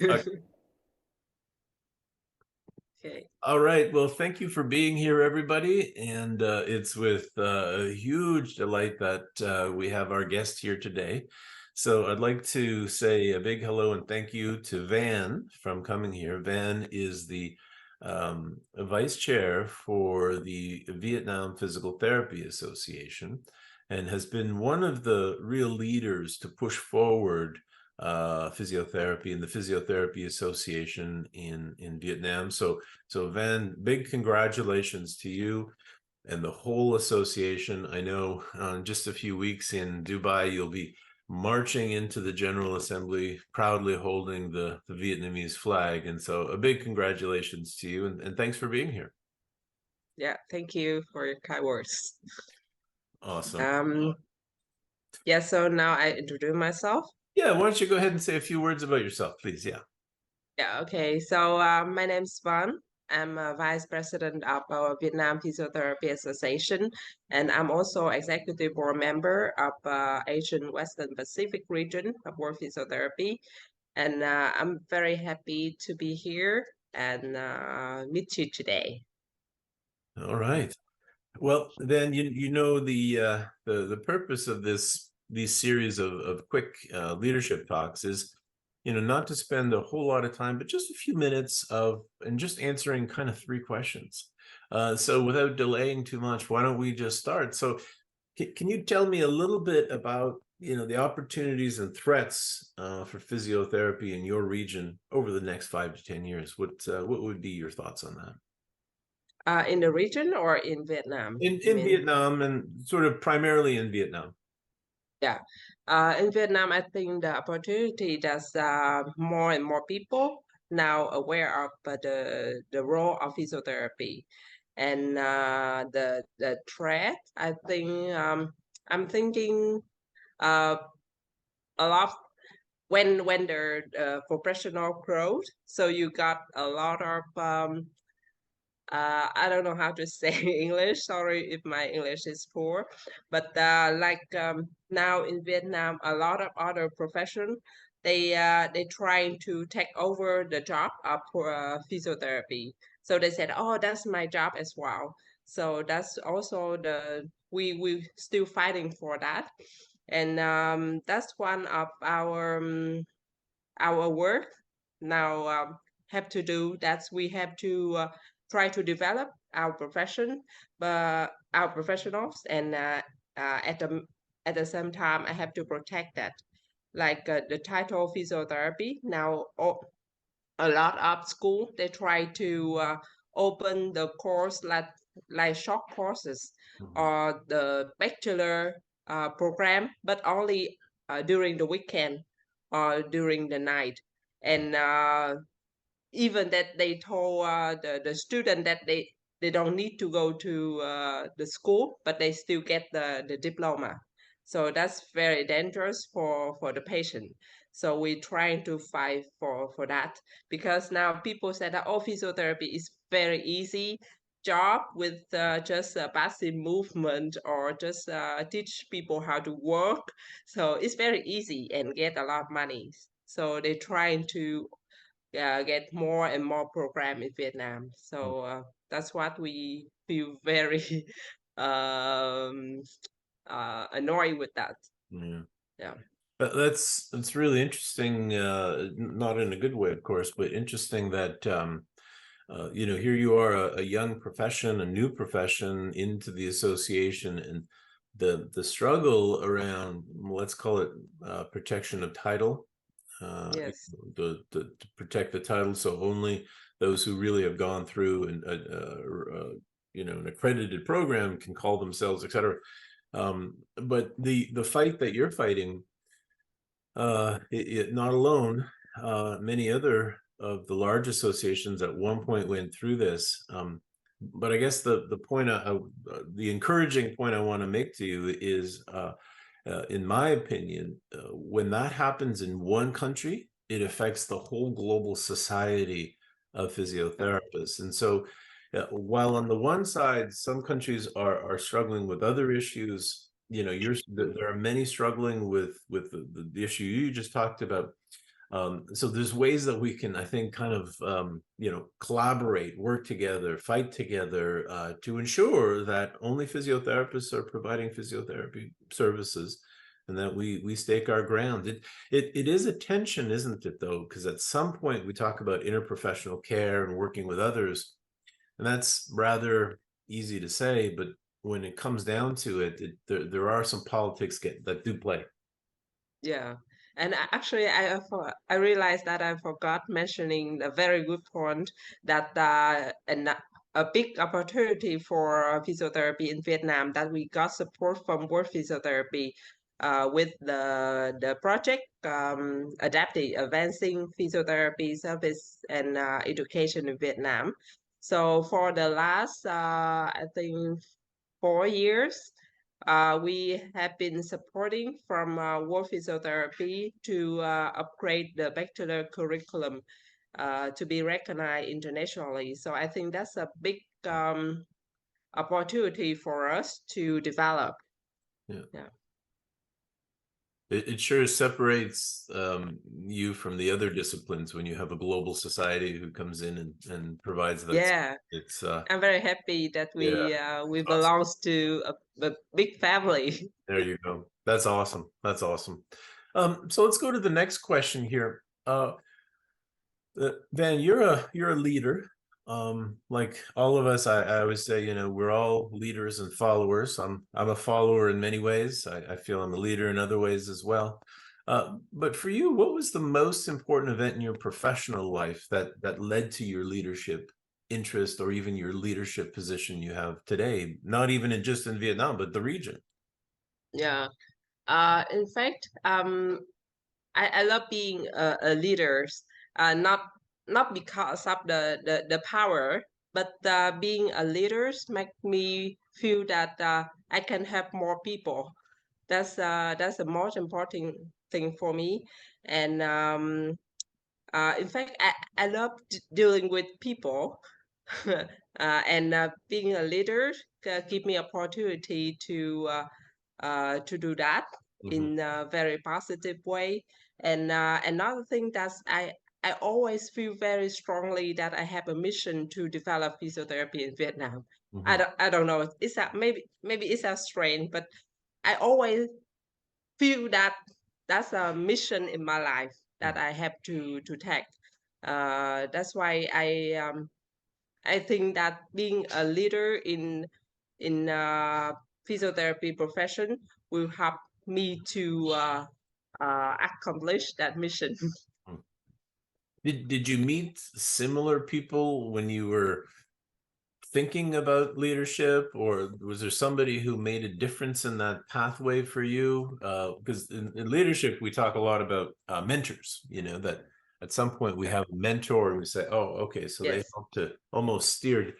Okay. All right. Well, thank you for being here, everybody. And it's with a huge delight that we have our guest here today. So I'd like to say a big hello and thank you to Van from coming here. Van is the vice chair for the Vietnam Physical Therapy Association and has been one of the real leaders to push forward physiotherapy and the Physiotherapy Association in Vietnam. So Van, big congratulations to you and the whole association. I know just a few weeks in Dubai, you'll be marching into the General Assembly, proudly holding the Vietnamese flag. And so a big congratulations to you and thanks for being here. Yeah, thank you for your kind words. Awesome. Um, yeah, so now I introduce myself. Yeah, why don't you go ahead and say a few words about yourself, please? Yeah. Yeah, okay. So my name is Van. I'm a vice president of our Vietnam Physiotherapy Association, and I'm also executive board member of Asian Western Pacific region of World Physiotherapy. And I'm very happy to be here and meet you today. All right. Well, then you know the purpose of these series of quick leadership talks is, not to spend a whole lot of time, but just a few minutes of and just answering kind of three questions. So without delaying too much, why don't we just start? So can you tell me a little bit about the opportunities and threats for physiotherapy in your region over the next 5 to 10 years? What would be your thoughts on that? In the region or in Vietnam, you In mean? Vietnam and sort of primarily in Vietnam. Yeah. In Vietnam, I think the opportunity that more and more people now aware of the role of physiotherapy and the threat. I think I'm thinking uh, a lot when the professional growth. So you got a lot of I don't know how to say English. Sorry if my English is poor, but now in Vietnam, a lot of other profession they trying to take over the job of physiotherapy. So they said, "Oh, that's my job as well." So that's also we still fighting for that, and that's one of our work now have to do that we have to try to develop our profession but our professionals and at the same time I have to protect that like the title physiotherapy now a lot of school they try to open the course like short courses Mhm. or the bachelor program but only during the weekend or during the night and even that they told the student that they don't need to go to the school but they still get the diploma so that's very dangerous for the patient so we're trying to fight for that because now people say that oh physiotherapy is very easy job with just a passive movement or just teach people how to work so it's very easy and get a lot of money so they're trying to get more and more program in Vietnam. So that's what we feel very um, annoyed with that. Yeah. Yeah. That's really interesting, not in a good way, of course, but interesting that here you are a young profession, a new profession into the association, and the struggle around, let's call it protection of title, Yes. to protect the title, so only those who really have gone through an accredited program can call themselves, etc. But the fight that you're fighting, not alone, many other of the large associations at one point went through this. But I guess the encouraging point I want to make to you is, in my opinion, when that happens in one country, it affects the whole global society of Yeah. physiotherapists. And so, while on the one side, some countries are struggling with other issues, there are many struggling with the issue you just talked about. So there's ways that we can, I think, kind of, collaborate, work together, fight together to ensure that only physiotherapists are providing physiotherapy services, and that we stake our ground. It is a tension, isn't it, though? Because at some point we talk about interprofessional care and working with others, and that's rather easy to say, but when it comes down to it, there are some politics that do play. Yeah. And actually, I realized that I forgot mentioning a very good point that a big opportunity for physiotherapy in Vietnam, that we got support from World Physiotherapy with the project advancing physiotherapy service and education in Vietnam. So for the last I think 4 years, we have been supporting from World Physiotherapy to upgrade the bachelor curriculum to be recognized internationally. So I think that's a big opportunity for us to develop. Yeah. Yeah. It sure separates you from the other disciplines when you have a global society who comes in and provides that. Yeah. It's I'm very happy that yeah, we awesome. belong to a big family. There you go. That's awesome. That's awesome. So let's go to the next question here. Van, you're a leader. Like all of us, I always say, we're all leaders and followers. I'm a follower in many ways. I feel I'm a leader in other ways as well. But for you, what was the most important event in your professional life that led to your leadership interest, or even your leadership position you have today? Not even just in Vietnam, but the region. Yeah. In fact, I love being a leader, not because of the power, but being a leader make me feel that I can help more people. That's the most important thing for me. And in fact, I love dealing with people, and being a leader give me opportunity to do that Mhm. in a very positive way. And another thing that's I always feel very strongly that I have a mission to develop physiotherapy in Vietnam. Mhm. I don't know. It's that maybe it's a strange, but I always feel that that's a mission in my life that Mhm. I have to take. That's why I think that being a leader in physiotherapy profession will help me to accomplish that mission. Mhm. Did you meet similar people when you were thinking about leadership, or was there somebody who made a difference in that pathway for you? Because in leadership, we talk a lot about mentors, that at some point we have a mentor and we say, oh, okay, so they Yes. help to almost steer.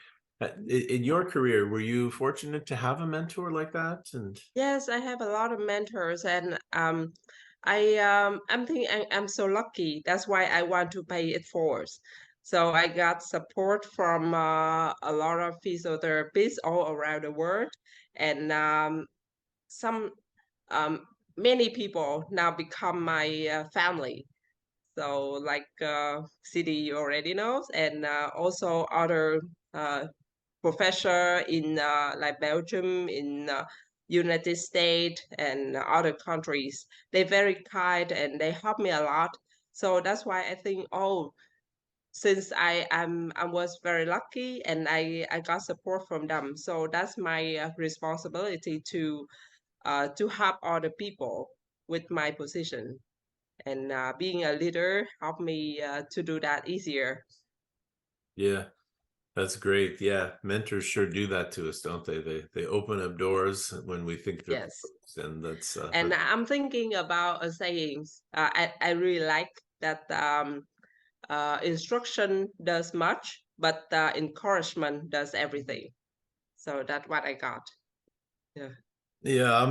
In your career, were you fortunate to have a mentor like that? And Yes, I have a lot of mentors, and I'm thinking I'm so lucky. That's why I want to pay it forward. So I got support from a lot of physiotherapists all around the world, and some um, many people now become my family. So like CD you already knows, and also other uh, professor in like Belgium, in United States, and other countries. They're very kind and they help me a lot. So that's why I think, oh, since I was very lucky and I got support from them, so that's my responsibility to help other people with my position. And being a leader helped me to do that easier. yeah, that's great. Yeah, mentors sure do that to us, don't they? They open up doors when we think they're Yes. closed, and And that's I'm thinking about a saying. I really like that instruction does much, but encouragement does everything. So that's what I got. Yeah. Yeah,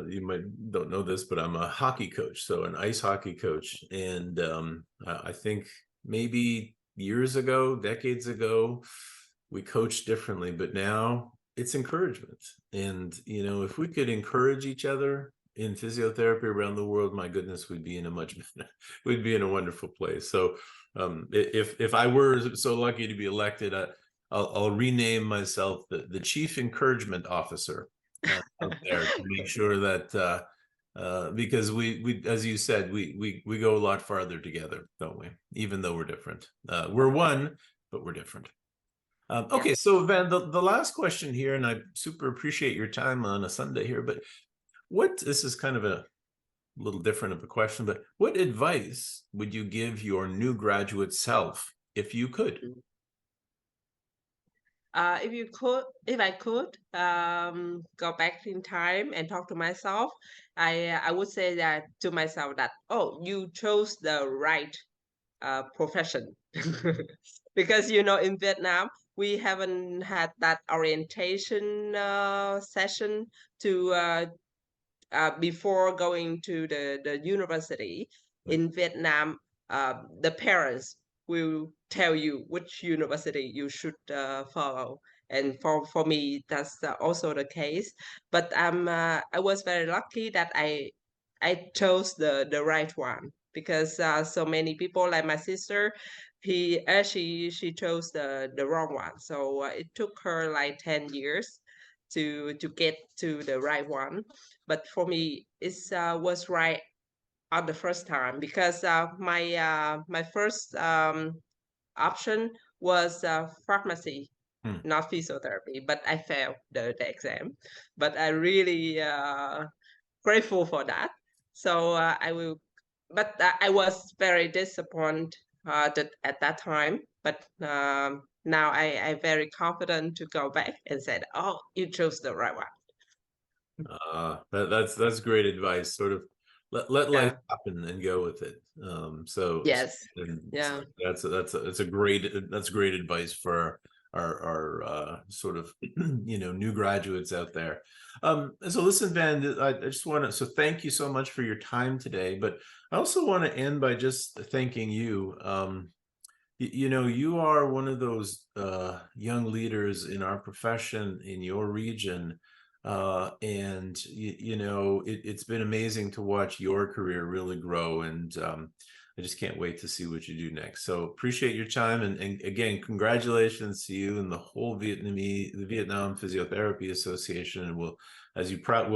you might don't know this, but I'm a hockey coach, so an ice hockey coach. And I think maybe years ago, decades ago, we coached differently, but now it's encouragement. And if we could encourage each other, in physiotherapy around the world, my goodness, we'd be in a much better, we'd be in a wonderful place. So if I were so lucky to be elected, I'll rename myself the Chief Encouragement Officer out there to make sure that because we as you said, we go a lot farther together, don't we? Even though we're different. We're one, but we're different. Okay, so Van, the last question here, and I super appreciate your time on a Sunday here, but this is kind of a little different of a question, but what advice would you give your new graduate self if you could? If I could go back in time and talk to myself, I would say that to myself that, oh, you chose the right profession. Because in Vietnam we haven't had that orientation session to before going to the university. In Vietnam, the parents will tell you which university you should follow. And for me, that's also the case. But I was very lucky that I chose the right one, because so many people like my sister, she chose the wrong one. So it took her like 10 years to get to the right one. But for me, it was right on the first time, because my first option was pharmacy, not physiotherapy. But I failed the exam. But I really grateful for that. So I will. But I was very disappointed at that time. But now I very confident to go back and said, "Oh, you chose the right one." That's great advice. Sort of let life happen and go with it. Yes. So that's great advice for our sort of new graduates out there. So listen, Van, I just want to thank you so much for your time today, but I also want to end by just thanking you. You are one of those young leaders in our profession, in your region, and it's been amazing to watch your career really grow, and I just can't wait to see what you do next. So appreciate your time, and again, congratulations to you and the whole the Vietnam Physiotherapy Association, and we'll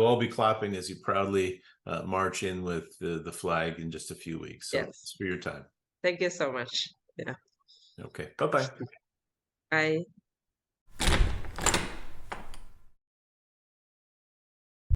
all be clapping as you proudly march in with the flag in just a few weeks. So thanks for your time. Thank you so much. Yeah. Okay. Bye-bye. Bye.